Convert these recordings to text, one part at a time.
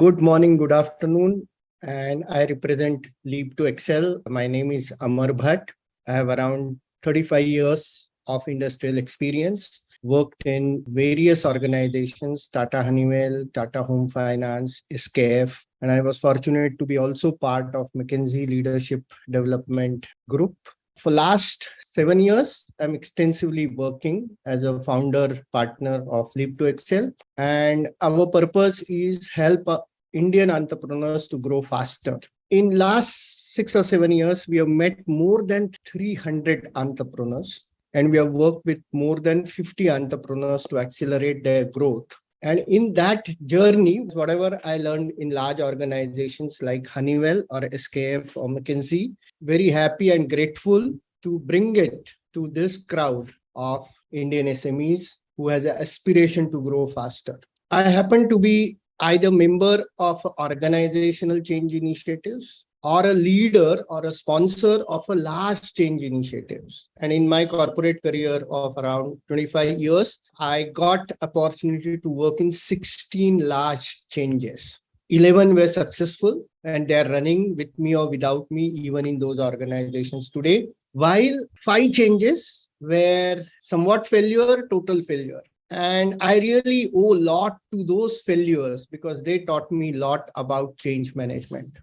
Good morning, good afternoon, and I represent Leap to Excel. My name is Amar Bhatt. I have around 35 years of industrial experience, worked in various organizations, Tata Honeywell, Tata Home Finance, SKF, and I was fortunate to be also part of McKinsey Leadership Development Group. For last 7 years, I'm extensively working as a founder partner of Leap to Excel, and our purpose is help Indian entrepreneurs to grow faster. In last 6 or 7 years, we have met more than 300 entrepreneurs, and we have worked with more than 50 entrepreneurs to accelerate their growth. And in that journey, whatever I learned in large organizations like Honeywell or SKF or McKinsey, very happy and grateful to bring it to this crowd of Indian SMEs who has an aspiration to grow faster. I happen to be either member of organizational change initiatives or a leader or a sponsor of a large change initiatives. And in my corporate career of around 25 years, I got opportunity to work in 16 large changes. 11 were successful and they're running with me or without me, even in those organizations today. While 5 changes were somewhat failure, total failure. And I really owe a lot to those failures because they taught me a lot about change management.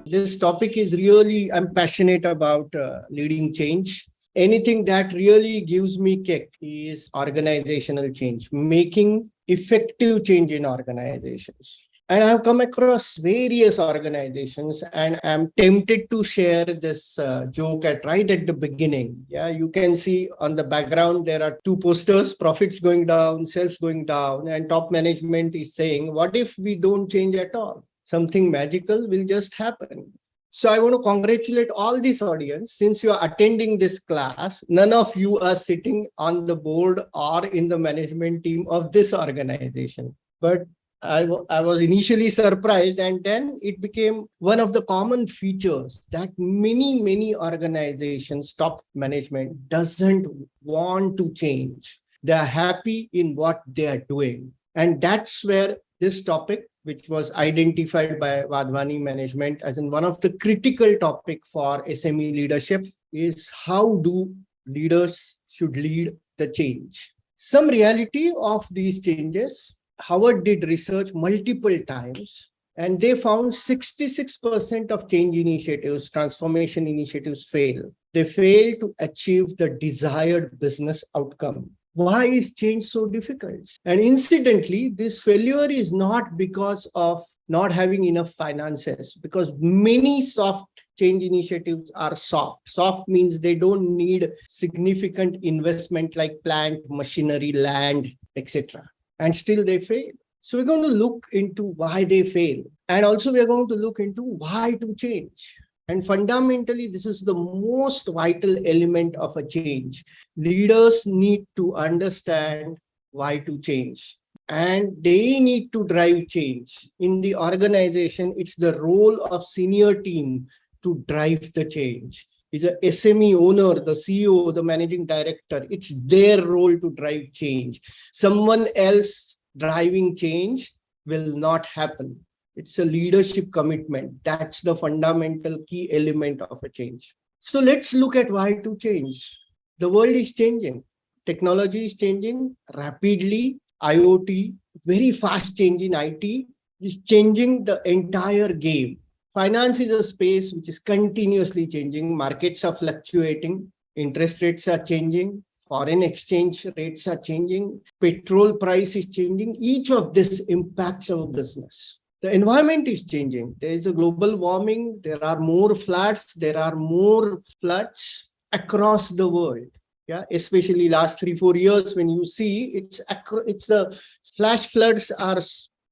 This topic is really, I'm passionate about leading change. Anything that really gives me kick is organizational change, making effective change in organizations. And I've come across various organizations and I'm tempted to share this joke right at the beginning. Yeah, you can see on the background, there are 2 posters, profits going down, sales going down, and top management is saying, what if we don't change at all? Something magical will just happen. So I want to congratulate all this audience. Since you are attending this class, none of you are sitting on the board or in the management team of this organization. But I was initially surprised, and then it became one of the common features that many organizations, top management doesn't want to change. They're happy in what they are doing. And that's where this topic, which was identified by Vadhwani management as in one of the critical topic for SME leadership, is how do leaders should lead the change. Some reality of these changes. Harvard did research multiple times, and they found 66% of change initiatives, transformation initiatives fail. They fail to achieve the desired business outcome. Why is change so difficult? And incidentally, this failure is not because of not having enough finances, because many soft change initiatives are soft. Soft means they don't need significant investment like plant, machinery, land, etc. And still they fail. So we're going to look into why they fail. And also we're going to look into why to change. And fundamentally, this is the most vital element of a change. Leaders need to understand why to change. And they need to drive change. In the organization, it's the role of senior team to drive the change. It's a SME owner, the CEO, the managing director. It's their role to drive change. Someone else driving change will not happen. It's a leadership commitment. That's the fundamental key element of a change. So let's look at why to change. The world is changing. Technology is changing rapidly. IoT, very fast change in IT is changing the entire game. Finance is a space which is continuously changing. Markets are fluctuating. Interest rates are changing. Foreign exchange rates are changing. Petrol price is changing. Each of this impacts our business. The environment is changing. There is a global warming. There are more floods. There are more floods across the world. Yeah, especially last 3-4 years, when you see it's the flash floods are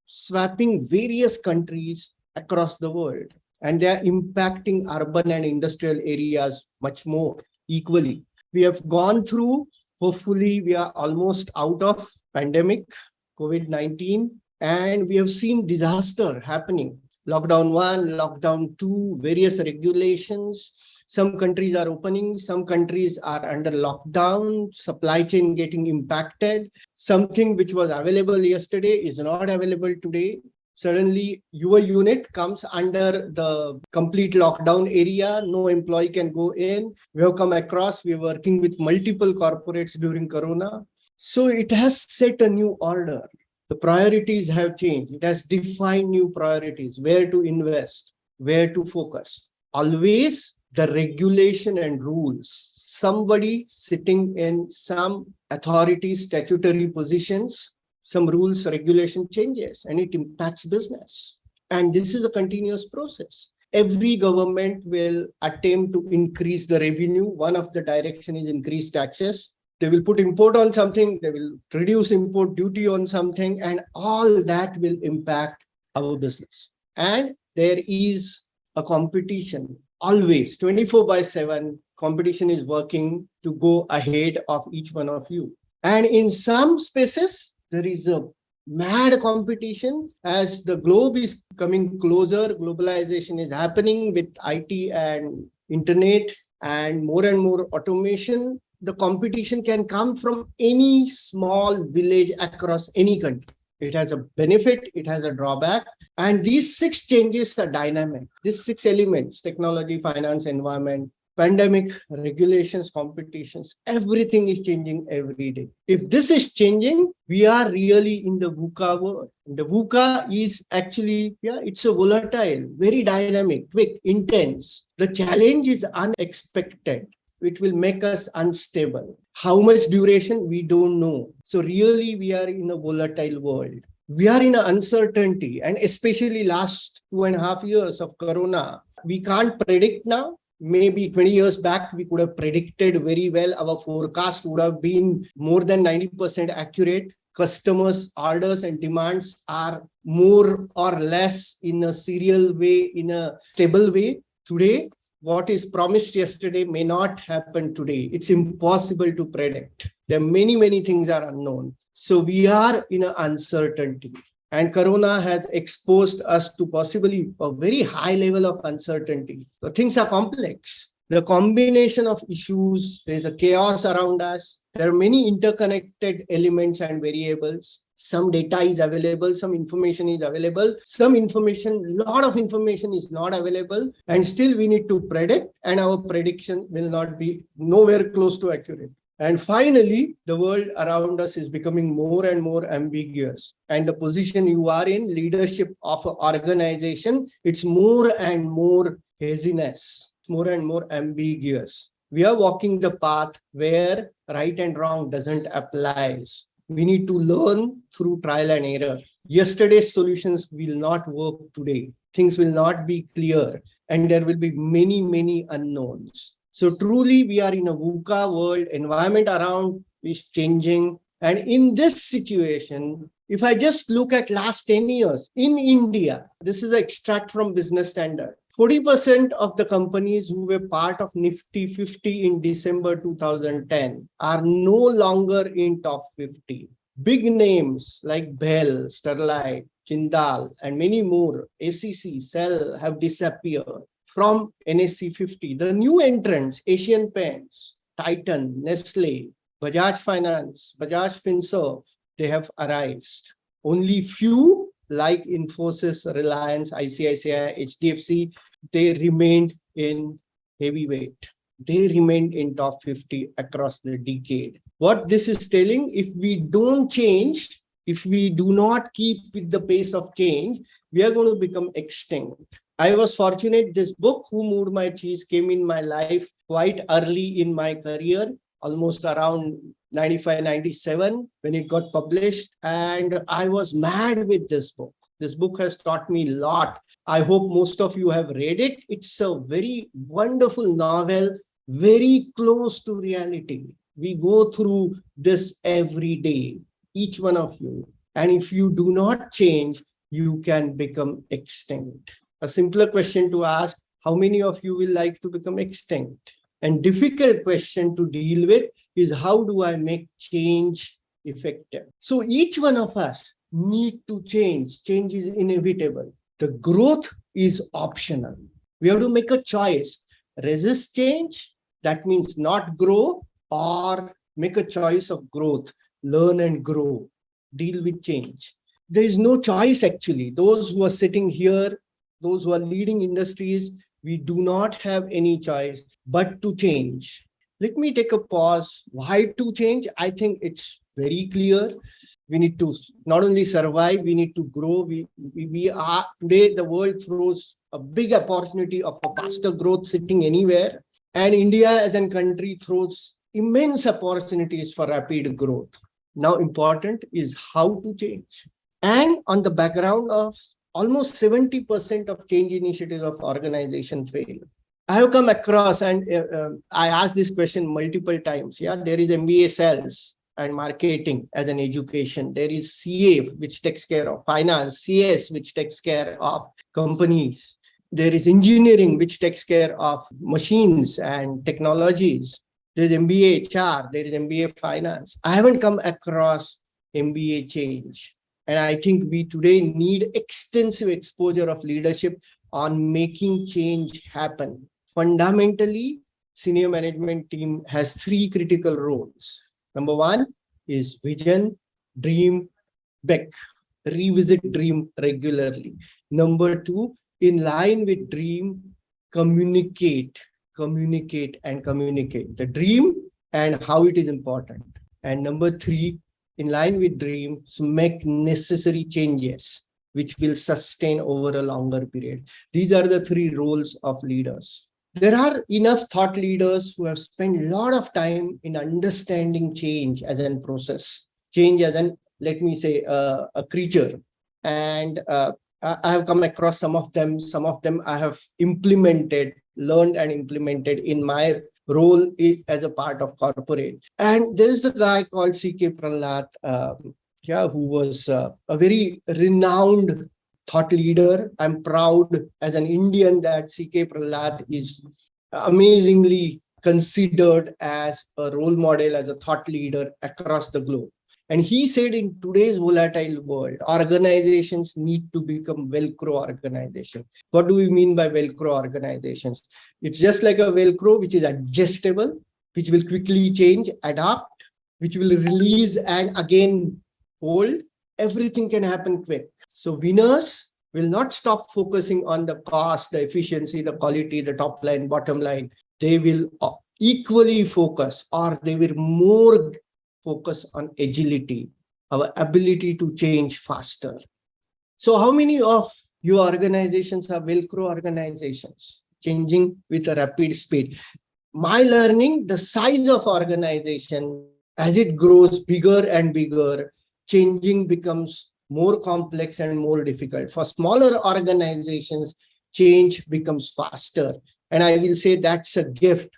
swapping various countries across the world, and they are impacting urban and industrial areas much more equally. We have gone through, hopefully we are almost out of pandemic, COVID-19, and we have seen disaster happening. Lockdown 1, lockdown 2, various regulations. Some countries are opening, some countries are under lockdown, supply chain getting impacted. Something which was available yesterday is not available today. Suddenly, your unit comes under the complete lockdown area. No employee can go in. We have come across, we are working with multiple corporates during Corona. So it has set a new order. The priorities have changed. It has defined new priorities, where to invest, where to focus. Always the regulation and rules. Somebody sitting in some authority, statutory positions, some rules, regulation changes, and it impacts business. And this is a continuous process. Every government will attempt to increase the revenue. One of the direction is increase taxes. They will put import on something, they will reduce import duty on something, and all that will impact our business. And there is a competition. Always 24/7 competition is working to go ahead of each one of you. And in some spaces, there is a mad competition as the globe is coming closer. Globalization is happening with IT and internet and more automation. The competition can come from any small village across any country. It has a benefit, it has a drawback. And these 6 changes are dynamic. These 6 elements, technology, finance, environment, pandemic, regulations, competitions, everything is changing every day. If this is changing, we are really in the VUCA world. The VUCA is actually, it's a volatile, very dynamic, quick, intense. The challenge is unexpected. It will make us unstable. How much duration, we don't know. So really, we are in a volatile world. We are in an uncertainty, and especially last 2.5 years of Corona, we can't predict now. Maybe 20 years back, we could have predicted very well. Our forecast would have been more than 90% accurate. Customers' orders and demands are more or less in a serial way, in a stable way. Today, what is promised yesterday may not happen today. It's impossible to predict. There are many things are unknown. So we are in an uncertainty. And Corona has exposed us to possibly a very high level of uncertainty. So things are complex. The combination of issues, there's a chaos around us. There are many interconnected elements and variables. Some data is available, some information is available, some information, lot of information is not available, and still we need to predict, and our prediction will not be nowhere close to accurate. And finally, the world around us is becoming more and more ambiguous. And the position you are in, leadership of an organization, it's more and more haziness, more and more ambiguous. We are walking the path where right and wrong doesn't apply. We need to learn through trial and error. Yesterday's solutions will not work today. Things will not be clear, and there will be many unknowns. So truly, we are in a VUCA world. Environment around is changing. And in this situation, if I just look at last 10 years in India, this is an extract from Business Standard. 40% of the companies who were part of Nifty 50 in December 2010 are no longer in top 50. Big names like Bell, Sterlite, Jindal, and many more, ACC, Cell, have disappeared from NSE 50. The new entrants, Asian Paints, Titan, Nestle, Bajaj Finance, Bajaj Finserv, they have arisen. Only few like Infosys, Reliance, ICICI, HDFC, they remained in heavyweight. They remained in top 50 across the decade. What this is telling, if we don't change, if we do not keep with the pace of change, we are going to become extinct. I was fortunate, this book, Who Moved My Cheese, came in my life quite early in my career, almost around 95, 97, when it got published. And I was mad with this book. This book has taught me a lot. I hope most of you have read it. It's a very wonderful novel, very close to reality. We go through this every day, each one of you. And if you do not change, you can become extinct. A simpler question to ask, how many of you will like to become extinct? And difficult question to deal with is, how do I make change effective? So each one of us need to change. Change is inevitable. The growth is optional. We have to make a choice. Resist change, that means not grow, or make a choice of growth, learn and grow, deal with change. There is no choice actually. Those who are sitting here, those who are leading industries, we do not have any choice but to change. Let me take a pause. Why to change? I think it's very clear. We need to not only survive, we need to grow. We are today, the world throws a big opportunity of a faster growth sitting anywhere. And India as a country throws immense opportunities for rapid growth. Now, important is how to change. And on the background of almost 70% of change initiatives of organization fail. I have come across, and I asked this question multiple times. Yeah, there is MBA sales and marketing as an education. There is CA, which takes care of finance, CS, which takes care of companies. There is engineering, which takes care of machines and technologies. There's MBA HR, there is MBA finance. I haven't come across MBA change. And I think we today need extensive exposure of leadership on making change happen. Fundamentally, senior management team has three critical roles. Number one is vision, dream, back, revisit dream regularly. Number two, in line with dream, communicate the dream and how it is important. And number three, in line with dreams, make necessary changes which will sustain over a longer period. These are the three roles of leaders. There are enough thought leaders who have spent a lot of time in understanding change as a process, change as an, let me say, a creature. And I have come across some of them I have implemented, learned and implemented in my role as a part of corporate. And there's a guy called C.K. Prahlad, who was a very renowned thought leader. I'm proud as an Indian that C.K. Prahlad is amazingly considered as a role model, as a thought leader across the globe. And he said in today's volatile world, organizations need to become Velcro organizations. What do we mean by Velcro organizations? It's just like a Velcro, which is adjustable, which will quickly change, adapt, which will release and again hold. Everything can happen quick. So winners will not stop focusing on the cost, the efficiency, the quality, the top line, bottom line. They will equally focus, or they will more focus on agility, our ability to change faster. So how many of your organizations are Velcro organizations, changing with a rapid speed? My learning, the size of organization, as it grows bigger and bigger, changing becomes more complex and more difficult. For smaller organizations, change becomes faster. And I will say that's a gift,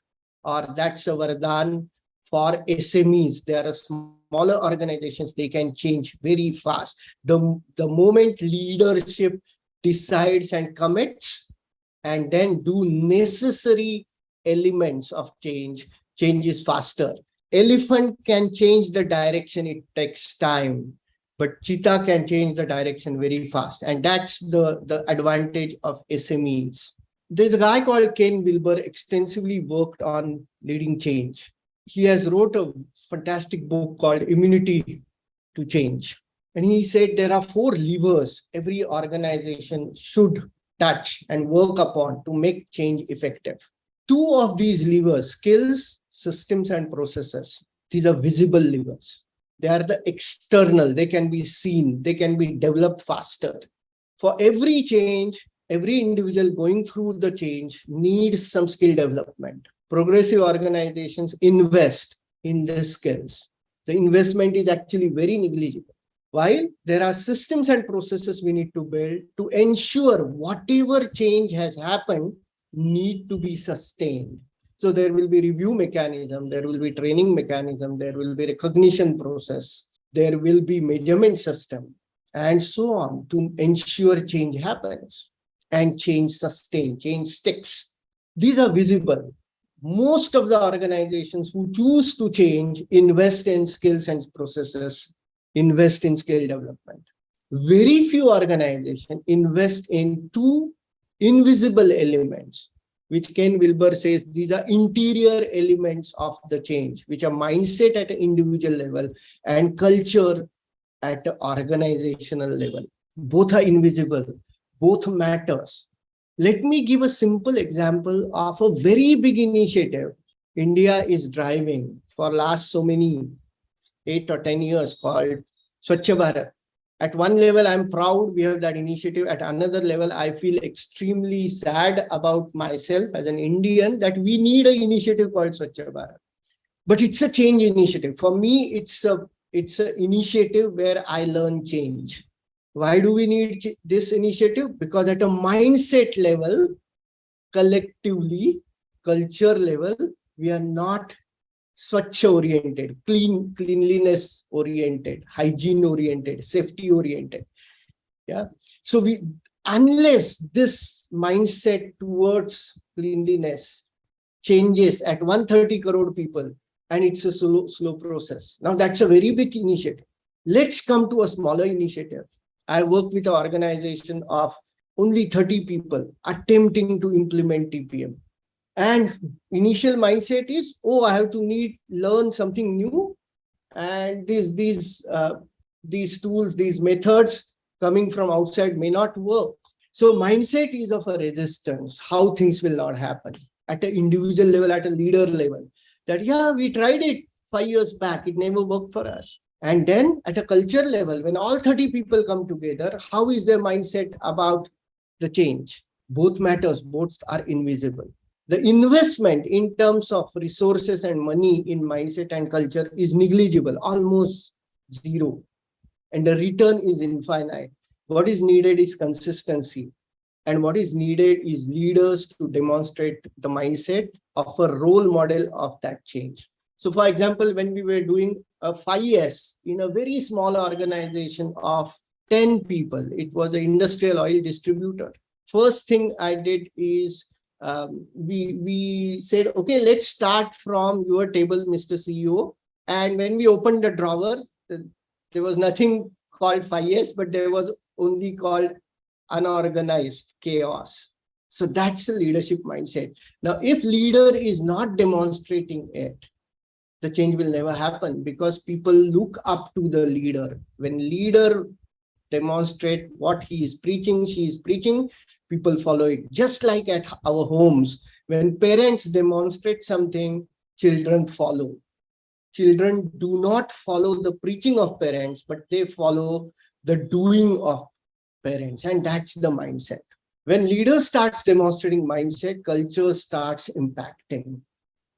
or that's a vardhan for SMEs. They are smaller organizations, they can change very fast. The moment leadership decides and commits and then do necessary elements of change, change is faster. Elephant can change the direction, it takes time, but cheetah can change the direction very fast. And that's the advantage of SMEs. There's a guy called Ken Wilber, extensively worked on leading change. He has wrote a fantastic book called Immunity to Change. And he said there are 4 levers every organization should touch and work upon to make change effective. 2 of these levers, skills, systems, and processes, these are visible levers. They are the external, they can be seen, they can be developed faster. For every change, every individual going through the change needs some skill development. Progressive organizations invest in their skills. The investment is actually very negligible. While there are systems and processes we need to build to ensure whatever change has happened need to be sustained. So there will be review mechanism, there will be training mechanism, there will be recognition process, there will be measurement system, and so on to ensure change happens and change sustains, change sticks. These are visible. Most of the organizations who choose to change invest in skills and processes, invest in skill development. Very few organizations invest in two invisible elements, which Ken Wilber says these are interior elements of the change, which are mindset at an individual level and culture at the organizational level. Both are invisible, both matters. Let me give a simple example of a very big initiative India is driving for last so many 8 or 10 years called Swachh Bharat. At one level, I'm proud we have that initiative. At another level, I feel extremely sad about myself as an Indian that we need an initiative called Swachh Bharat. But it's a change initiative. For me, it's an initiative where I learn change. Why do we need this initiative? Because at a mindset level, collectively, culture level, we are not Swachh oriented, cleanliness oriented, hygiene oriented, safety oriented. Yeah. So unless this mindset towards cleanliness changes at 130 crore people, and it's a slow process. Now that's a very big initiative. Let's come to a smaller initiative. I work with an organization of only 30 people attempting to implement TPM. And initial mindset is, oh, I have to learn something new. And these tools, these methods coming from outside may not work. So mindset is of a resistance, how things will not happen at an individual level, at a leader level. That, yeah, we tried it 5 years back, it never worked for us. And then at a culture level, when all 30 people come together, how is their mindset about the change? Both matters, both are invisible. The investment in terms of resources and money in mindset and culture is negligible, almost zero. And the return is infinite. What is needed is consistency. And what is needed is leaders to demonstrate the mindset of a role model of that change. So for example, when we were doing a 5S in a very small organization of 10 people, it was an industrial oil distributor. First thing I did is we said, okay, let's start from your table, Mr. CEO. And when we opened the drawer, there was nothing called 5S, but there was only called unorganized chaos. So that's the leadership mindset. Now, if leader is not demonstrating it, the change will never happen because people look up to the leader. When leader demonstrate what he is preaching, she is preaching, people follow it. Just like at our homes, when parents demonstrate something, children follow. Children do not follow the preaching of parents, but they follow the doing of parents. And that's the mindset. When leader starts demonstrating mindset, culture starts impacting.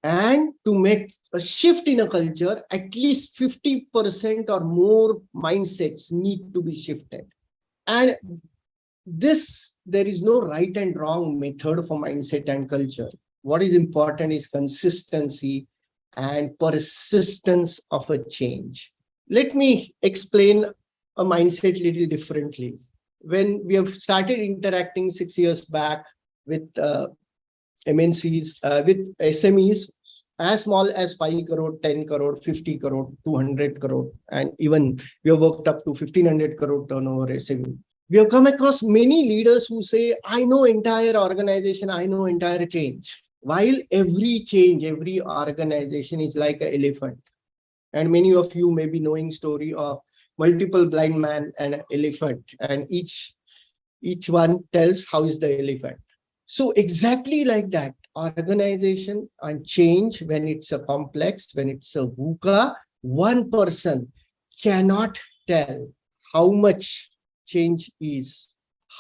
And to make a shift in a culture, at least 50% or more mindsets need to be shifted. And there is no right and wrong method for mindset and culture. What is important is consistency and persistence of a change. Let me explain a mindset a little differently. When we have started interacting 6 years back with MNCs, with SMEs, as small as 5 crore, 10 crore, 50 crore, 200 crore, and even we have worked up to 1500 crore turnover SME. We have come across many leaders who say, I know entire organization, I know entire change. While every change, every organization is like an elephant. And many of you may be knowing story of multiple blind man and an elephant, and each one tells how is the elephant. So exactly like that, organization and change, when it's a complex, when it's a VUCA, one person cannot tell how much change is,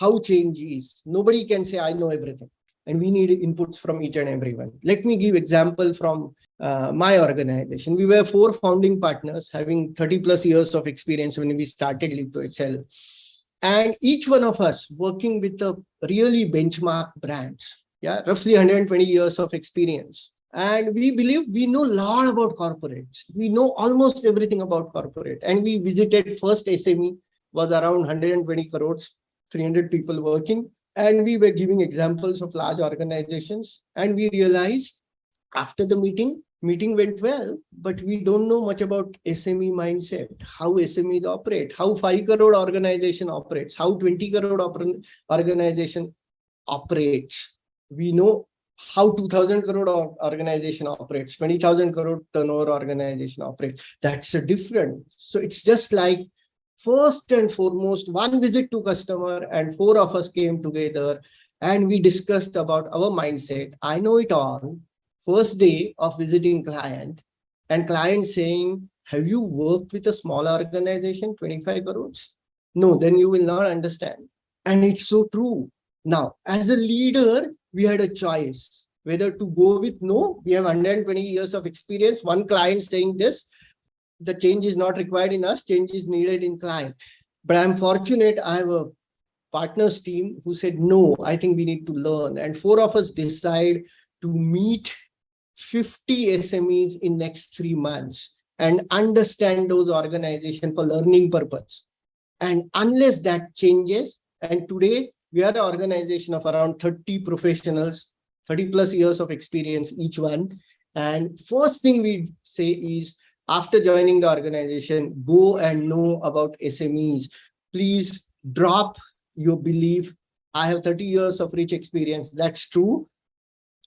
how change is. Nobody can say, I know everything. And we need inputs from each and everyone. Let me give example from my organization. We were 4 founding partners having 30 plus years of experience when we started Live to Excel. And each one of us working with a really benchmark brands, roughly 120 years of experience. And we believe we know a lot about corporates. We know almost everything about corporate. And we visited first SME, was around 120 crores, 300 people working. And we were giving examples of large organizations. And we realized after the meeting, meeting went well, but we don't know much about SME mindset, how SMEs operate, how 5 crore organization operates, how 20 crore organization operates. We know how 2000 crore organization operates, 20,000 crore turnover organization operates. That's a different. So it's just like, first and foremost, one visit to customer and 4 of us came together and we discussed about our mindset. I know it all. First day of visiting client and client saying, have you worked with a small organization, 25 crores? No, then you will not understand. And it's so true. Now, as a leader, we had a choice whether to go with no. We have 120 years of experience. One client saying this, the change is not required in us, change is needed in client. But I'm fortunate, I have a partners team who said, no, I think we need to learn. And 4 of us decide to meet 50 SMEs in next 3 months and understand those organizations for learning purpose. And unless that changes, and today we are an organization of around 30 professionals, 30 plus years of experience each one. And first thing we say is, after joining the organization, go and know about SMEs. Please drop your belief. I have 30 years of rich experience. That's true.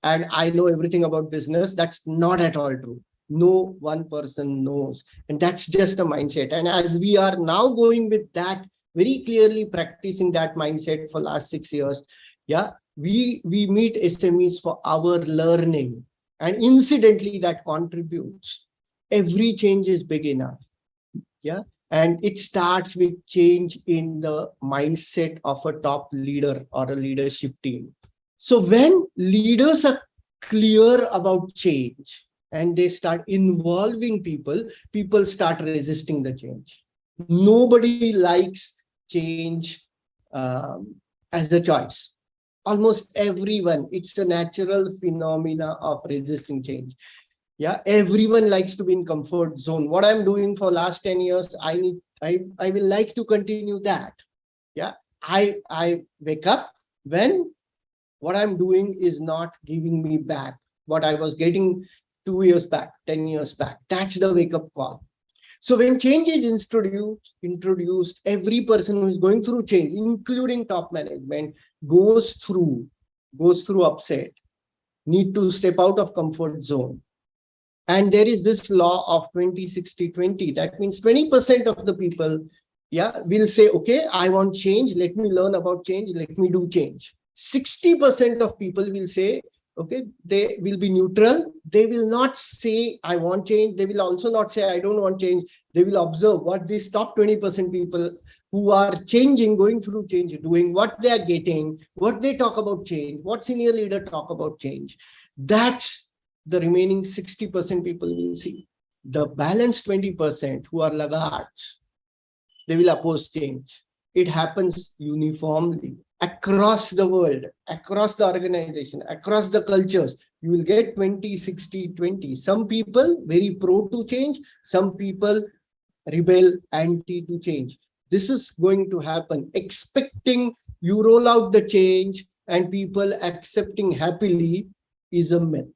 And I know everything about business. That's not at all true. No one person knows. And that's just a mindset. And as we are now going with that, very clearly practicing that mindset for last 6 years, yeah, we meet SMEs for our learning. And incidentally, that contributes. Every change is big enough. Yeah. And it starts with change in the mindset of a top leader or a leadership team. So when leaders are clear about change and they start involving people, people start resisting the change. Nobody likes change as a choice. Almost everyone, it's a natural phenomena of resisting change. Yeah, everyone likes to be in comfort zone. What I'm doing for last 10 years, I will like to continue that. Yeah, I wake up when what I'm doing is not giving me back what I was getting 2 years back, 10 years back. That's the wake up call. So when change is introduced, every person who is going through change, including top management, goes through upset, need to step out of comfort zone. And there is this law of 20-60-20. That means 20% of the people, yeah, will say, okay, I want change. Let me learn about change. Let me do change. 60% of people will say, okay, they will be neutral. They will not say, I want change. They will also not say, I don't want change. They will observe what these top 20% people who are changing, going through change, doing, what they are getting, what they talk about change, what senior leader talk about change. That's the remaining 60% people will see. The balance 20% who are laggards, they will oppose change. It happens uniformly across the world, across the organization, across the cultures. You will get 20-60-20. Some people very pro to change, some people rebel anti to change. This is going to happen. Expecting you roll out the change and people accepting happily is a myth.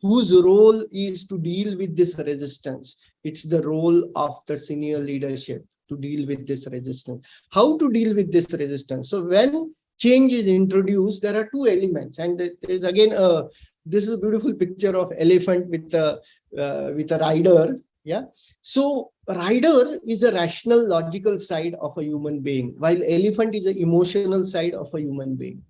Whose role is to deal with this resistance? It's the role of the senior leadership to deal with this resistance. How to deal with this resistance? So when change is introduced, there are 2 elements. And there's again, this is a beautiful picture of elephant with a rider. Yeah. So rider is a rational, logical side of a human being, while elephant is the emotional side of a human being.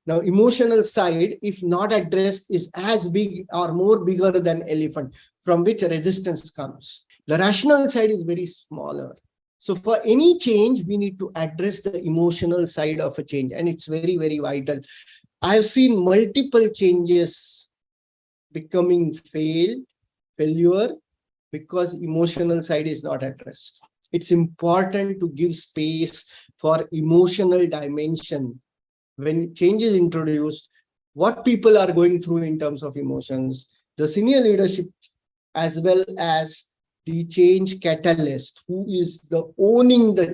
Now, emotional side, if not addressed, is as big or more bigger than elephant, from which resistance comes. The rational side is very smaller. So for any change, we need to address the emotional side of a change. And it's very, very vital. I have seen multiple changes becoming failure because emotional side is not addressed. It's important to give space for emotional dimension. When change is introduced, what people are going through in terms of emotions, the senior leadership, as well as the change catalyst, who is the owning the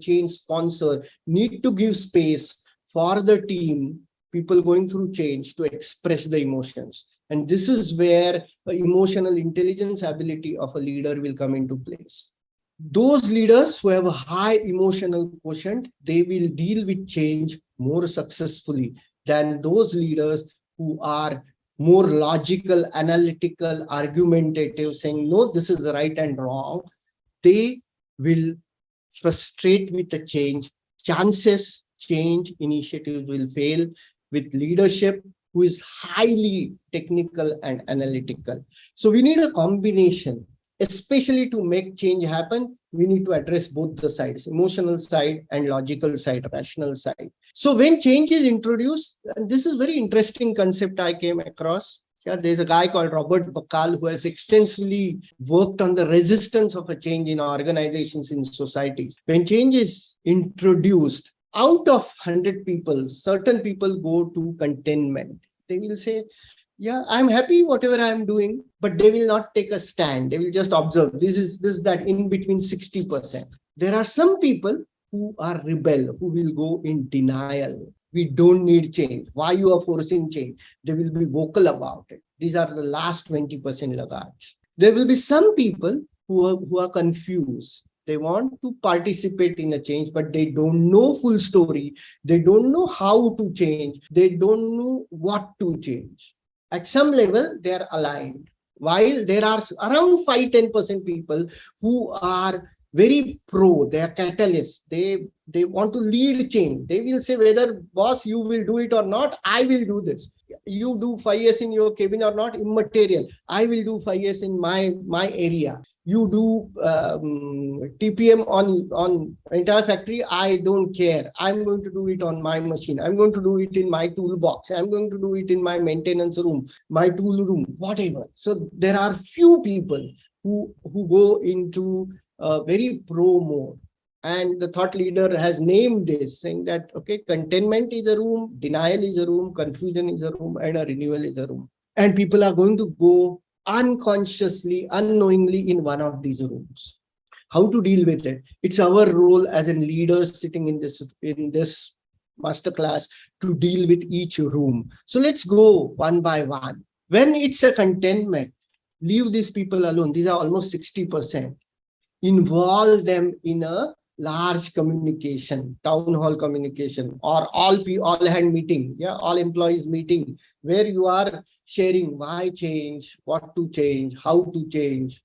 change sponsor, need to give space for the team, people going through change, to express the emotions. And this is where the emotional intelligence ability of a leader will come into place. Those leaders who have a high emotional quotient, they will deal with change more successfully than those leaders who are more logical, analytical, argumentative, saying, no, this is right and wrong. They will frustrate with the change. Chances change initiatives will fail with leadership who is highly technical and analytical. So we need a combination. Especially to make change happen, we need to address both the sides, emotional side and logical side, rational side. So when change is introduced, and this is very interesting concept I came across. Yeah, there's a guy called Robert Bacall who has extensively worked on the resistance of a change in organizations, in societies. When change is introduced, out of 100 people, certain people go to contentment. They will say, yeah, I'm happy whatever I'm doing, but they will not take a stand. They will just observe. This is that in between 60%. There are some people who are rebel, who will go in denial. We don't need change. Why you are forcing change? They will be vocal about it. These are the last 20% laggards. There will be some people who are confused. They want to participate in a change, but they don't know full story. They don't know how to change. They don't know what to change. At some level, they are aligned. While there are around 5-10% people who are very pro, they are catalysts. They want to lead change. They will say, whether boss, you will do it or not, I will do this. You do 5 years in your cabin or not, immaterial. I will do 5 years in my area. You do TPM on entire factory, I don't care. I'm going to do it on my machine. I'm going to do it in my toolbox. I'm going to do it in my maintenance room, my tool room, whatever. So there are few people who go into a very pro mode. And the thought leader has named this, saying that, okay, contentment is a room, denial is a room, confusion is a room, and a renewal is a room. And people are going to go unconsciously, unknowingly in one of these rooms. How to deal with it? It's our role as a leader sitting in this masterclass to deal with each room. So let's go one by one. When it's a contentment, leave these people alone. These are almost 60%. Involve them in a large communication, town hall communication, or all hand meeting, all employees meeting, where you are sharing why change, what to change, how to change,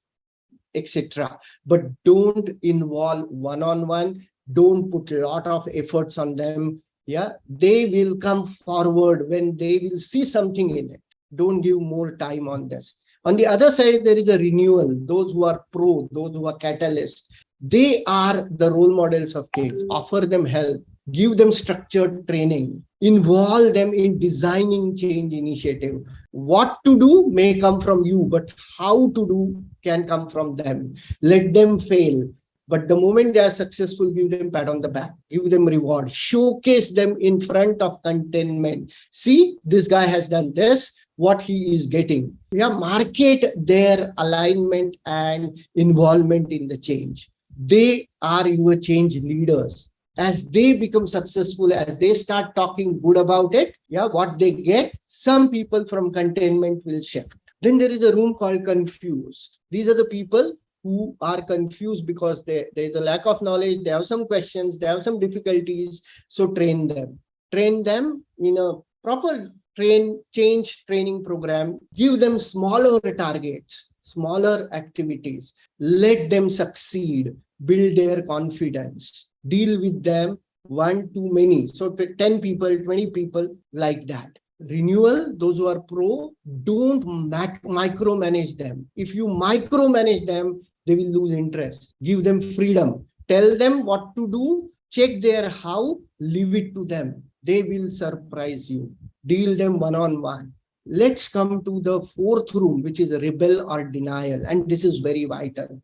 etc. But don't involve one-on-one. Don't put a lot of efforts on them. They will come forward when they will see something in it. Don't give more time on this. On the other side, there is a renewal. Those who are pro, those who are catalysts, they are the role models of change. Offer them help, give them structured training, involve them in designing change initiative. What to do may come from you, but how to do can come from them. Let them fail. But the moment they are successful, give them pat on the back, give them reward, showcase them in front of contentment. See, this guy has done this, what he is getting. Market their alignment and involvement in the change. They are your change leaders. As they become successful, as they start talking good about it, what they get, some people from containment will shift. Then there is a room called confused. These are the people who are confused because there is a lack of knowledge. They have some questions, they have some difficulties. So train them. Train them in a proper change training program. Give them smaller targets, smaller activities. Let them succeed. Build their confidence. Deal with them one too many. So 10 people, 20 people, like that. Renewal, those who are pro, don't micromanage them. If you micromanage them, they will lose interest. Give them freedom. Tell them what to do. Check their how. Leave it to them. They will surprise you. Deal them one-on-one. Let's come to the fourth room, which is rebel or denial. And this is very vital.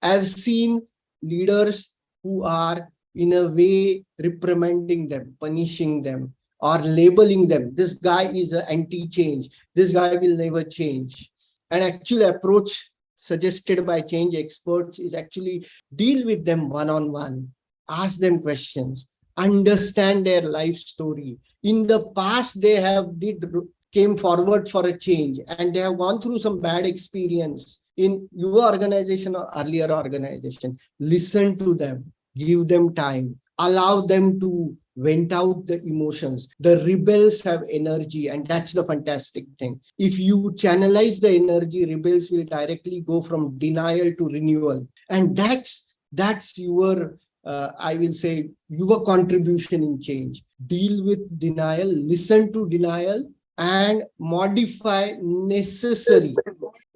I've seen leaders who are in a way reprimanding them, punishing them, or labeling them. This guy is an anti-change. This guy will never change. An actual approach suggested by change experts is actually deal with them one-on-one. Ask them questions. Understand their life story. In the past, they have did came forward for a change and they have gone through some bad experience in your organization or earlier organization, listen to them, give them time, allow them to vent out the emotions. The rebels have energy, and that's the fantastic thing. If you channelize the energy, rebels will directly go from denial to renewal. And that's your I will say your contribution in change. Deal with denial, listen to denial, and modify necessary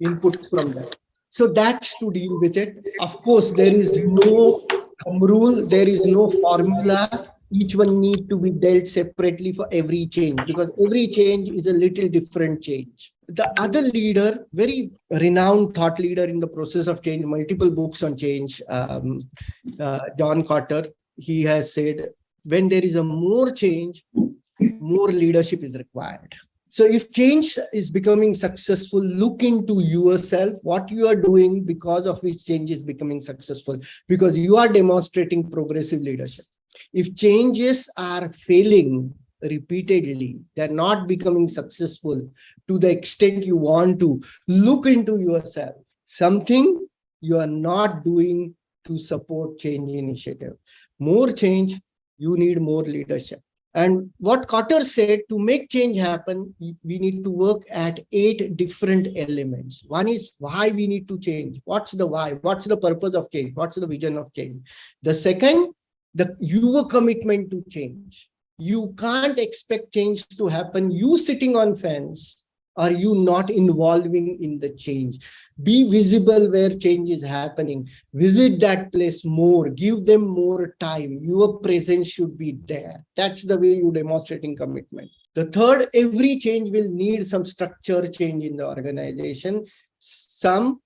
inputs from that. So that's to deal with it. Of course, there is no thumb rule, there is no formula. Each one need to be dealt separately for every change, because every change is a little different change. The other leader, very renowned thought leader in the process of change, multiple books on change, John Carter, he has said, when there is a more change, more leadership is required. So if change is becoming successful, look into yourself, what you are doing because of which change is becoming successful, because you are demonstrating progressive leadership. If changes are failing repeatedly, they're not becoming successful to the extent you want to, look into yourself. Something you are not doing to support change initiative. More change, you need more leadership. And what Cotter said, to make change happen, we need to work at 8 different elements. One is why we need to change. What's the why? What's the purpose of change? What's the vision of change? The second, your commitment to change. You can't expect change to happen, you sitting on fence, or you not involving in the change. Be visible where change is happening. Visit that place more. Give them more time. Your presence should be there. That's the way you demonstrating commitment. The third, every change will need some structure change in the organization, some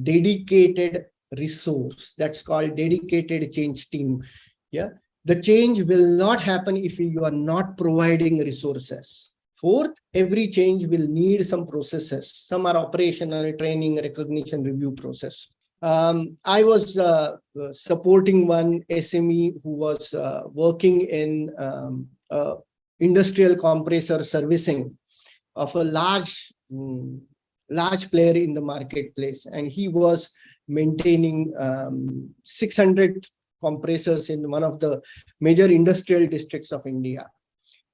dedicated resource. That's called dedicated change team. Yeah, the change will not happen if you are not providing resources. Fourth, every change will need some processes. Some are operational, training, recognition, review process. I was supporting one SME who was working in industrial compressor servicing of a large player in the marketplace. And he was maintaining 600 compressors in one of the major industrial districts of India.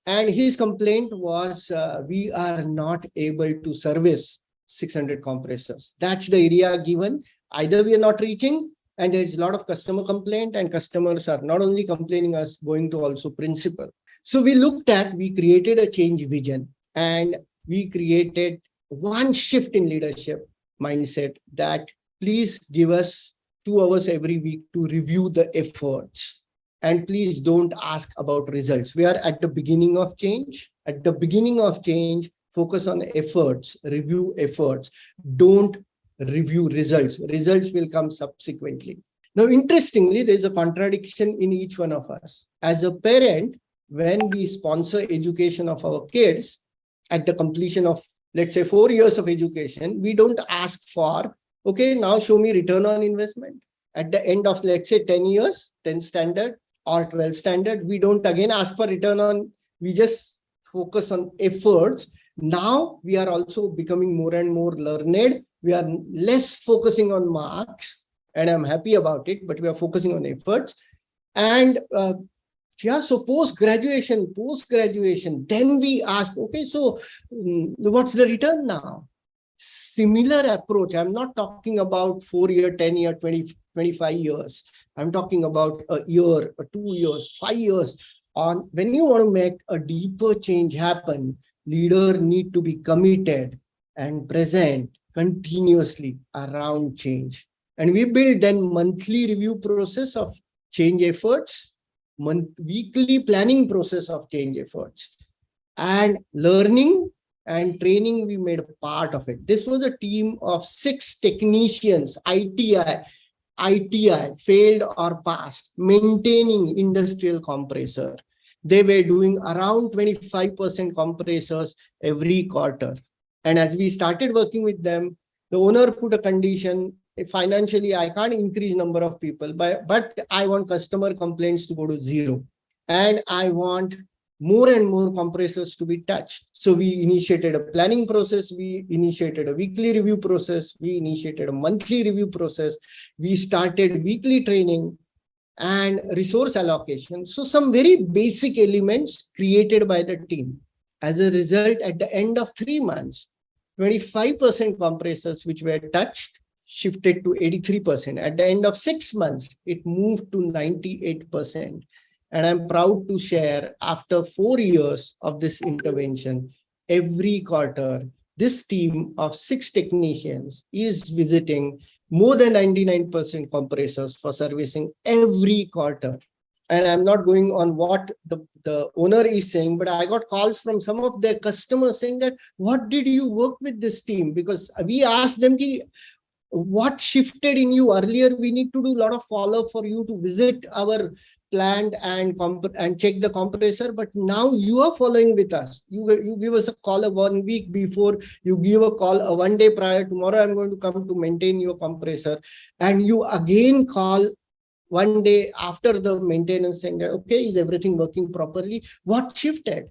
And his complaint was, we are not able to service 600 compressors. That's the area given. Either we are not reaching, and there's a lot of customer complaint, and customers are not only complaining us, going to also principal. So we created a change vision, and we created one shift in leadership mindset that please give us 2 hours every week to review the efforts. And please don't ask about results. We are at the beginning of change. At the beginning of change, focus on efforts, review efforts. Don't review results. Results will come subsequently. Now, interestingly, there's a contradiction in each one of us. As a parent, when we sponsor education of our kids, at the completion of, let's say, 4 years of education, we don't ask for, okay, now show me return on investment. At the end of, let's say, 10 years, 10 standard, or 12 standard, we don't again ask for return on, we just focus on efforts. Now we are also becoming more and more learned. We are less focusing on marks, and I'm happy about it, but we are focusing on efforts. And so post-graduation, then we ask, okay, so what's the return now? Similar approach. I'm not talking about 4 year, 10 year, 20, 25 years. I'm talking about a year, 2 years, 5 years. On when you want to make a deeper change happen, leader need to be committed and present continuously around change. And we build then monthly review process of change efforts, weekly planning process of change efforts, and learning and training, we made a part of it. This was a team of 6 technicians, ITI, failed or passed, maintaining industrial compressor. They were doing around 25% compressors every quarter. And as we started working with them, the owner put a condition, financially, I can't increase number of people, but I want customer complaints to go to 0. And I want more and more compressors to be touched. So we initiated a planning process, we initiated a weekly review process, we initiated a monthly review process, we started weekly training and resource allocation. So some very basic elements created by the team. As a result, at the end of 3 months, 25% compressors which were touched shifted to 83%. At the end of 6 months, it moved to 98%. And I'm proud to share, after 4 years of this intervention, every quarter, this team of 6 technicians is visiting more than 99% compressors for servicing every quarter. And I'm not going on what the owner is saying, but I got calls from some of their customers saying that, what did you work with this team? Because we asked them, what shifted in you? Earlier, we need to do a lot of follow-up for you to visit our plant and check the compressor, but now you are following with us. You give us a call 1 week before, you give a call 1 day prior, tomorrow I'm going to come to maintain your compressor, and you again call 1 day after the maintenance saying that, okay, is everything working properly? What shifted?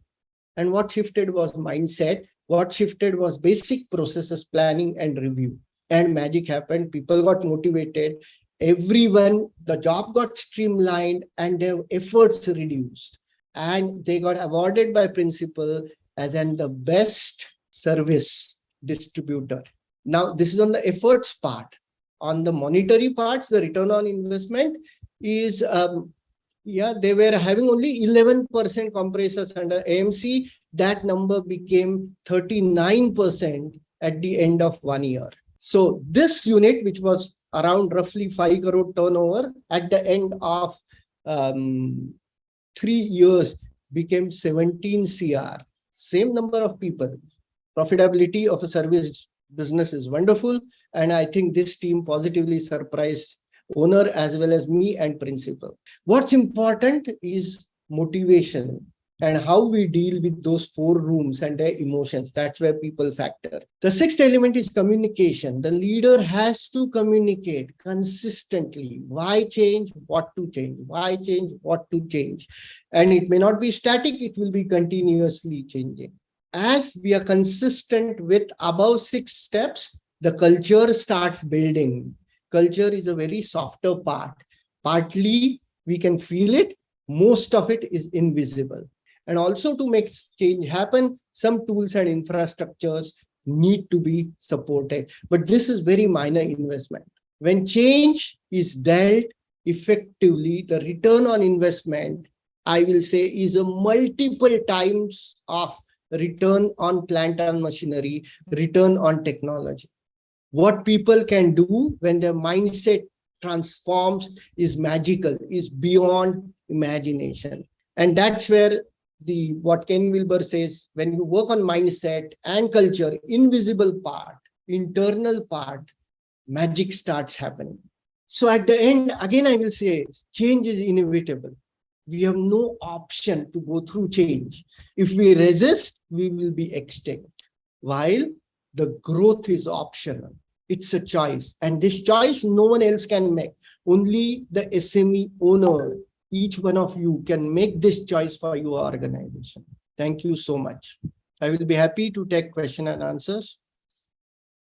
And what shifted was mindset. What shifted was basic processes, planning and review. And magic happened. People got motivated. Everyone, the job got streamlined and their efforts reduced. And they got awarded by principal as the best service distributor. Now, this is on the efforts part. On the monetary parts, the return on investment is, they were having only 11% compressors under AMC. That number became 39% at the end of 1 year. So this unit, which was around roughly 5 crore turnover, at the end of 3 years became 17 CR. Same number of people. Profitability of a service business is wonderful. And I think this team positively surprised owner as well as me and principal. What's important is motivation and how we deal with those 4 rooms and their emotions. That's where people factor. The 6th element is communication. The leader has to communicate consistently. Why change? What to change? Why change? What to change? And it may not be static. It will be continuously changing. As we are consistent with above 6 steps, the culture starts building. Culture is a very softer part. Partly we can feel it. Most of it is invisible. And also, to make change happen, some tools and infrastructures need to be supported. But this is very minor investment. When change is dealt effectively, the return on investment, I will say, is a multiple times of return on plant and machinery, return on technology. What people can do when their mindset transforms is magical, is beyond imagination. And that's where what Ken Wilber says, when you work on mindset and culture, invisible part, internal part, magic starts happening. So at the end, again, I will say, change is inevitable. We have no option to go through change. If we resist, we will be extinct. While the growth is optional. It's a choice. And this choice, no one else can make. Only the SME owner, each one of you, can make this choice for your organization. Thank you so much. I will be happy to take questions and answers.